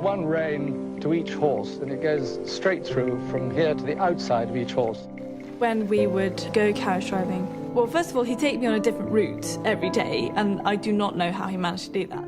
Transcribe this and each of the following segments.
one rein to each horse, and it goes straight through from here to the outside of each horse. When we would go carriage driving, well, first of all, he'd take me on a different route every day, and I do not know how he managed to do that.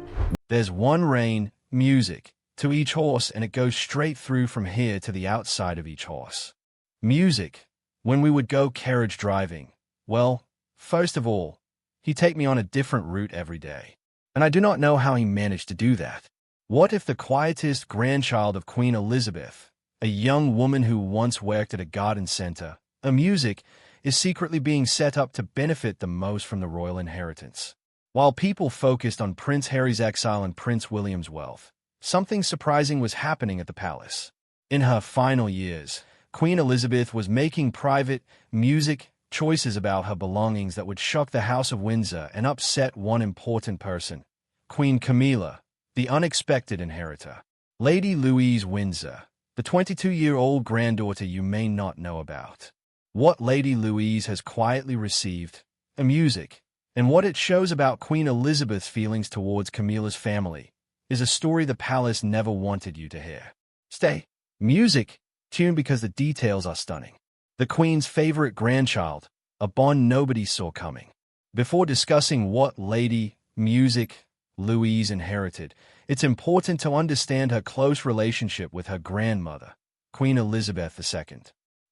There's one rein, music, to each horse, and it goes straight through from here to the outside of each horse. Music. When we would go carriage driving, well, first of all, he'd take me on a different route every day. And I do not know how he managed to do that. What if the quietest grandchild of Queen Elizabeth, a young woman who once worked at a garden center, a music, is secretly being set up to benefit the most from the royal inheritance? While people focused on Prince Harry's exile and Prince William's wealth, something surprising was happening at the palace. In her final years, Queen Elizabeth was making private, music choices about her belongings that would shock the House of Windsor and upset one important person, Queen Camilla, the unexpected inheritor. Lady Louise Windsor, the 22-year-old granddaughter you may not know about. What Lady Louise has quietly received, a music, and what it shows about Queen Elizabeth's feelings towards Camilla's family, is a story the palace never wanted you to hear. Stay. Music, tuned because the details are stunning. The Queen's favorite grandchild, a bond nobody saw coming. Before discussing what Lady Music Louise inherited, it's important to understand her close relationship with her grandmother, Queen Elizabeth II.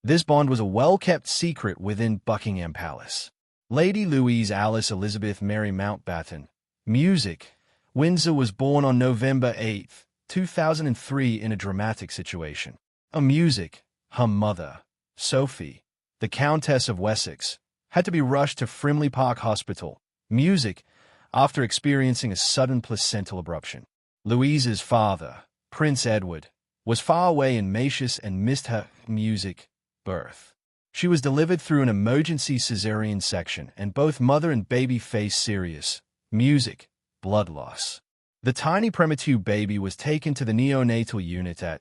This bond was a well-kept secret within Buckingham Palace. Lady Louise Alice Elizabeth Mary Mountbatten, Music, Windsor was born on November 8, 2003 in a dramatic situation. A music, her mother, Sophie, the Countess of Wessex, had to be rushed to Frimley Park Hospital, Music, after experiencing a sudden placental abruption. Louise's father, Prince Edward, was far away in Mauritius and missed her, Music, birth. She was delivered through an emergency cesarean section, and both mother and baby faced serious, Music, blood loss. The tiny premature baby was taken to the neonatal unit at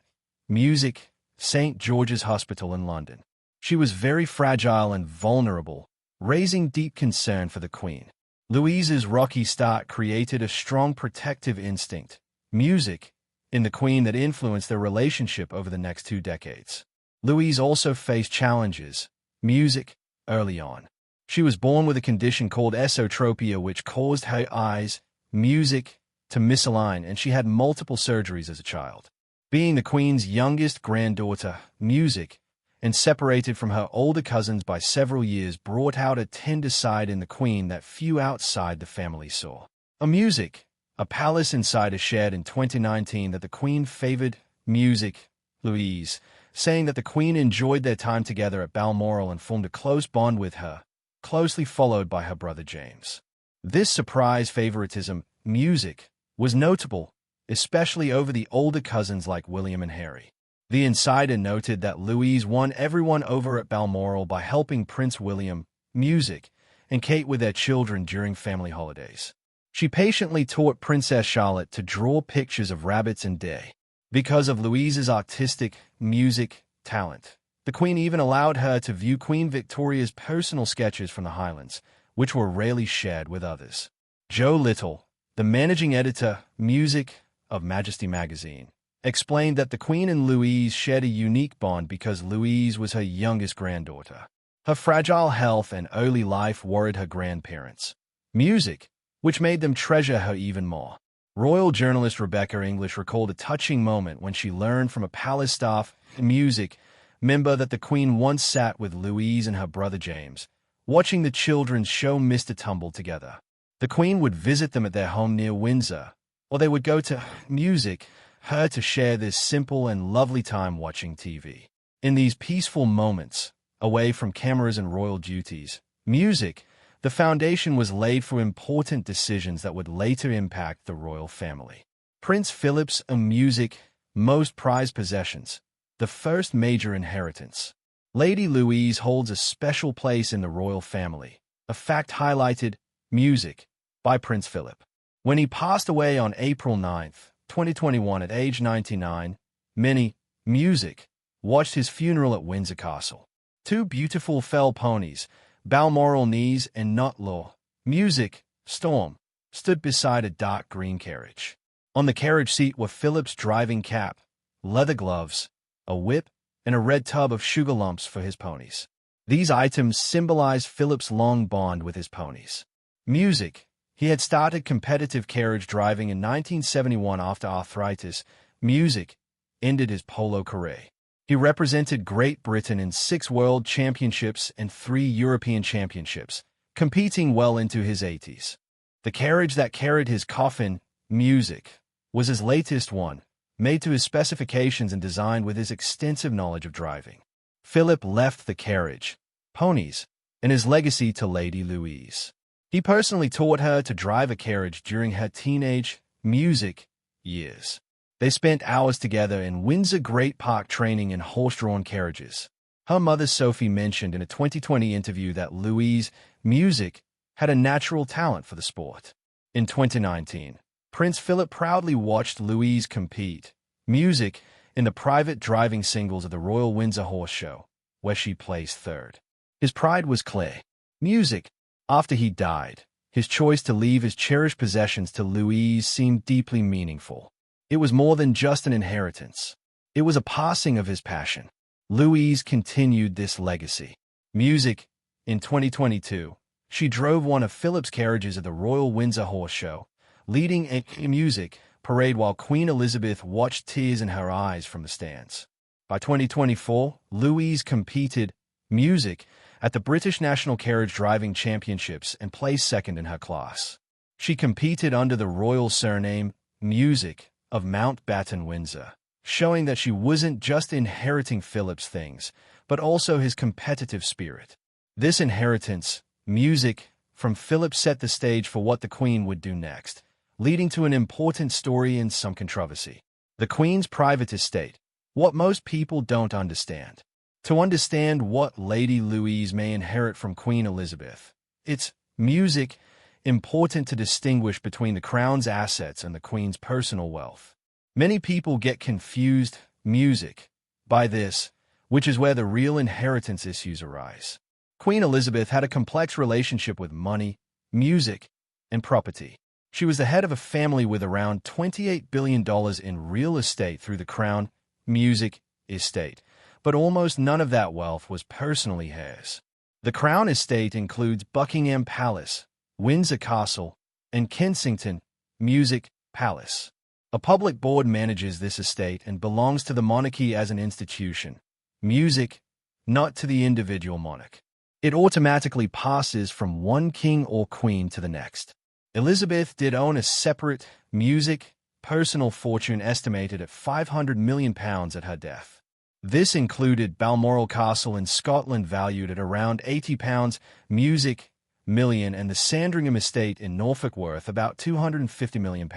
Music, St. George's Hospital in London. She was very fragile and vulnerable, raising deep concern for the Queen. Louise's rocky start created a strong protective instinct, Music, in the Queen that influenced their relationship over the next 2 decades. Louise also faced challenges, Music, early on. She was born with a condition called esotropia, which caused her eyes, Music, to misalign, and she had multiple surgeries as a child. Being the Queen's youngest granddaughter, Music, and separated from her older cousins by several years, brought out a tender side in the Queen that few outside the family saw. A Music, a palace insider shared in 2019 that the Queen favored Music, Louise, saying that the Queen enjoyed their time together at Balmoral and formed a close bond with her, closely followed by her brother James. This surprise favoritism, Music, was notable, especially over the older cousins like William and Harry. The insider noted that Louise won everyone over at Balmoral by helping Prince William, Music, and Kate with their children during family holidays. She patiently taught Princess Charlotte to draw pictures of rabbits and deer. Because of Louise's artistic, Music, talent, the Queen even allowed her to view Queen Victoria's personal sketches from the Highlands, which were rarely shared with others. Joe Little, the managing editor, Music, of Majesty magazine, explained that the Queen and Louise shared a unique bond because Louise was her youngest granddaughter. Her fragile health and early life worried her grandparents, Music, which made them treasure her even more. Royal journalist Rebecca English recalled a touching moment when she learned from a palace staff, Music, member that the Queen once sat with Louise and her brother James, watching the children's show Mr. Tumble together. The Queen would visit them at their home near Windsor, or they would go to Music, her to share this simple and lovely time watching TV. In these peaceful moments, away from cameras and royal duties, Music, the foundation was laid for important decisions that would later impact the royal family. Prince Philip's Music, most prized possessions, the first major inheritance. Lady Louise holds a special place in the royal family, a fact highlighted, Music, by Prince Philip. When he passed away on April 9, 2021 at age 99, many, Music, watched his funeral at Windsor Castle. 2 beautiful fell ponies, Balmoral Knees and Nutlaw, Music, Storm, stood beside a dark green carriage. On the carriage seat were Philip's driving cap, leather gloves, a whip, and a red tub of sugar lumps for his ponies. These items symbolized Philip's long bond with his ponies. Music. He had started competitive carriage driving in 1971 after arthritis. Music ended his polo career. He represented Great Britain in 6 World Championships and 3 European Championships, competing well into his 80s. The carriage that carried his coffin, Music, was his latest one, made to his specifications and designed with his extensive knowledge of driving. Philip left the carriage, ponies, and his legacy to Lady Louise. He personally taught her to drive a carriage during her teenage, Music, years. They spent hours together in Windsor Great Park training in horse-drawn carriages. Her mother Sophie mentioned in a 2020 interview that Louise, Music, had a natural talent for the sport. In 2019, Prince Philip proudly watched Louise compete, Music, in the private driving singles of the Royal Windsor Horse Show, where she placed 3rd. His pride was clear. Music, after he died, his choice to leave his cherished possessions to Louise seemed deeply meaningful. It was more than just an inheritance. It was a passing of his passion. Louise continued this legacy. Music. In 2022, she drove one of Philip's carriages at the Royal Windsor Horse Show, leading a Music parade while Queen Elizabeth watched, tears in her eyes, from the stands. By 2024, Louise competed, Music, at the British National Carriage Driving Championships and placed 2nd in her class. She competed under the royal surname, Music, of Mountbatten Windsor, showing that she wasn't just inheriting Philip's things, but also his competitive spirit. This inheritance, Music, from Philip set the stage for what the Queen would do next, leading to an important story and some controversy. The Queen's private estate. What most people don't understand. To understand what Lady Louise may inherit from Queen Elizabeth, it's, Music, important to distinguish between the Crown's assets and the Queen's personal wealth. Many people get confused, Music, by this, which is where the real inheritance issues arise. Queen Elizabeth had a complex relationship with money, music, and property. She was the head of a family with around $28 billion in real estate through the Crown, Music, estate, but almost none of that wealth was personally hers. The Crown estate includes Buckingham Palace, Windsor Castle, and Kensington, Music, Palace. A public board manages this estate and belongs to the monarchy as an institution, Music, not to the individual monarch. It automatically passes from one king or queen to the next. Elizabeth did own a separate, Music, personal fortune estimated at £500 million at her death. This included Balmoral Castle in Scotland valued at around £80 Music, million, and the Sandringham estate in Norfolk worth about £250 million.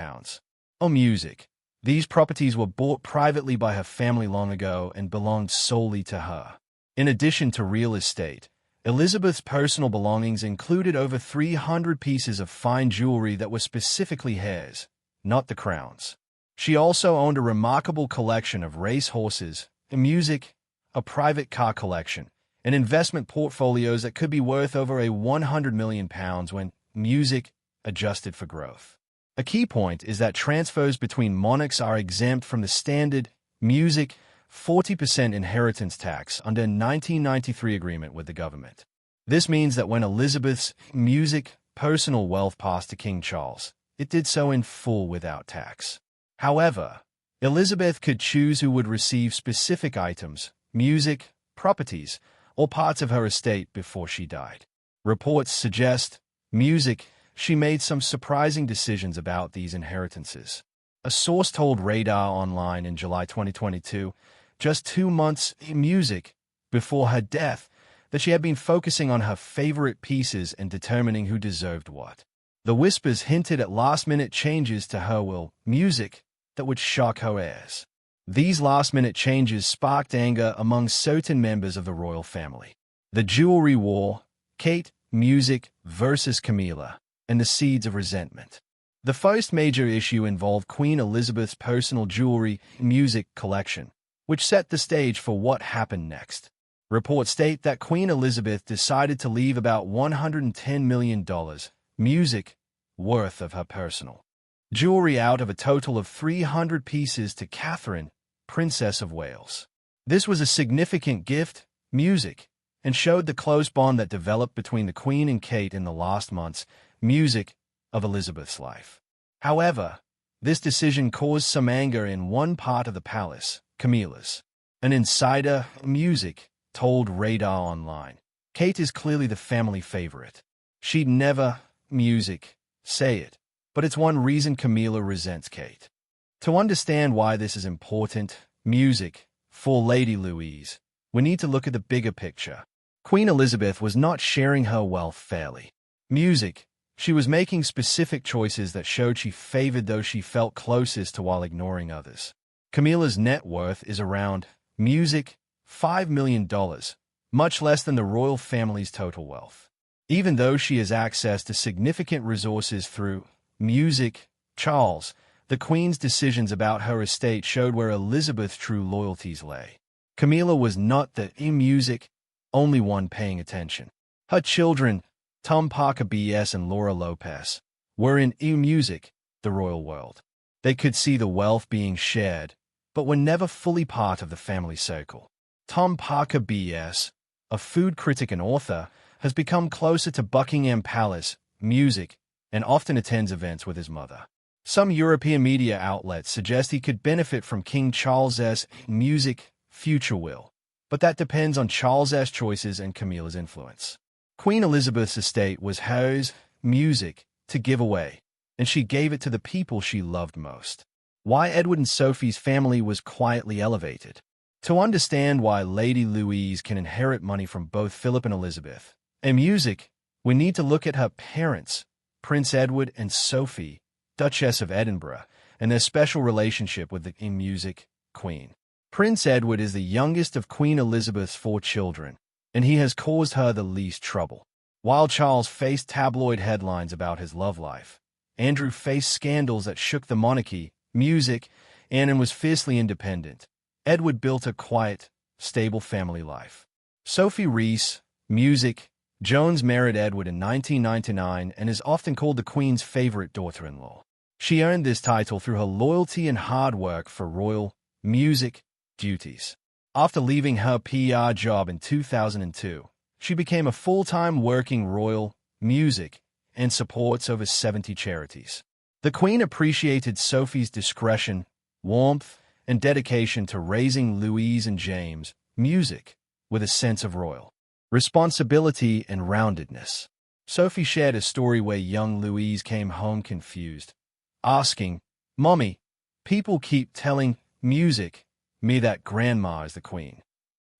Oh, Music. These properties were bought privately by her family long ago and belonged solely to her. In addition to real estate, Elizabeth's personal belongings included over 300 pieces of fine jewelry that were specifically hers, not the Crown's. She also owned a remarkable collection of race horses, Music, a private car collection, and investment portfolios that could be worth over £100 million when Music adjusted for growth. A key point is that transfers between monarchs are exempt from the standard Music 40% inheritance tax under a 1993 agreement with the government. This means that when Elizabeth's Music personal wealth passed to King Charles, it did so in full without tax. However, Elizabeth could choose who would receive specific items, music, properties, or parts of her estate before she died. Reports suggest, Music, she made some surprising decisions about these inheritances. A source told Radar Online in July 2022, just 2 months in Music before her death, that she had been focusing on her favorite pieces and determining who deserved what. The whispers hinted at last-minute changes to her will, Music, that would shock her heirs. These last-minute changes sparked anger among certain members of the royal family. The jewelry war, Kate, Music versus Camilla, and the seeds of resentment. The first major issue involved Queen Elizabeth's personal jewelry, Music collection, which set the stage for what happened next. Reports state that Queen Elizabeth decided to leave about $110 million, Music, worth of her personal jewelry out of a total of 300 pieces to Catherine, Princess of Wales. This was a significant gift, music, and showed the close bond that developed between the Queen and Kate in the last months, music, of Elizabeth's life. However, this decision caused some anger in one part of the palace, Camilla's. An insider, music, told Radar Online. Kate is clearly the family favorite. She'd never, music, say it, but it's one reason Camilla resents Kate. To understand why this is important, music, for Lady Louise, we need to look at the bigger picture. Queen Elizabeth was not sharing her wealth fairly. Music, she was making specific choices that showed she favored those she felt closest to while ignoring others. Camilla's net worth is around, music, $5 million, much less than the royal family's total wealth. Even though she has access to significant resources through music, Charles, the Queen's decisions about her estate showed where Elizabeth's true loyalties lay. Camilla was not the music only one paying attention. Her children, Tom Parker B.S. and Laura Lopez, were in music, the royal world. They could see the wealth being shared, but were never fully part of the family circle. Tom Parker B.S., a food critic and author, has become closer to Buckingham Palace, music, and often attends events with his mother. Some European media outlets suggest he could benefit from King Charles's music future will, but that depends on Charles's choices and Camilla's influence. Queen Elizabeth's estate was hers, music, to give away, and she gave it to the people she loved most. Why Edward and Sophie's family was quietly elevated. To understand why Lady Louise can inherit money from both Philip and Elizabeth, and music, we need to look at her parents, Prince Edward and Sophie, Duchess of Edinburgh, and their special relationship with the music queen. Prince Edward is the youngest of Queen Elizabeth's 4 children, and he has caused her the least trouble. While Charles faced tabloid headlines about his love life, Andrew faced scandals that shook the monarchy, music, and was fiercely independent. Edward built a quiet, stable family life. Sophie Rees, music, Jones married Edward in 1999 and is often called the Queen's favorite daughter-in-law. She earned this title through her loyalty and hard work for royal, music, duties. After leaving her PR job in 2002, she became a full-time working royal, music, and supports over 70 charities. The Queen appreciated Sophie's discretion, warmth, and dedication to raising Louise and James, music, with a sense of royal responsibility and roundedness. Sophie shared a story where young Louise came home confused, asking, "Mommy, people keep telling me that Grandma is the Queen."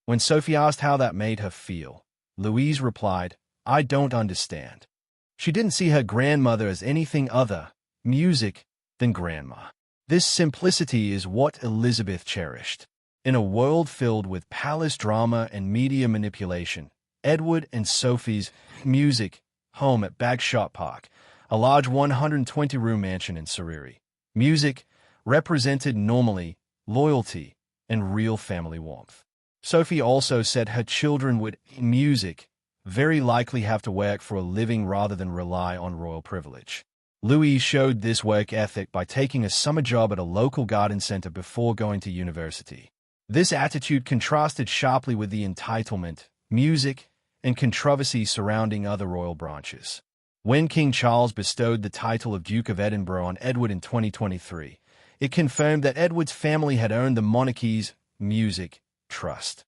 When Sophie asked how that made her feel, Louise replied, "I don't understand." She didn't see her grandmother as anything other, music, than Grandma. This simplicity is what Elizabeth cherished. In a world filled with palace drama and media manipulation, Edward and Sophie's music home at Bagshot Park, a large 120-room mansion in Surrey. Music represented normally, loyalty, and real family warmth. Sophie also said her children would, music, very likely have to work for a living rather than rely on royal privilege. Louise showed this work ethic by taking a summer job at a local garden center before going to university. This attitude contrasted sharply with the entitlement, music, and controversy surrounding other royal branches. When King Charles bestowed the title of Duke of Edinburgh on Edward in 2023, it confirmed that Edward's family had earned the monarchy's music trust.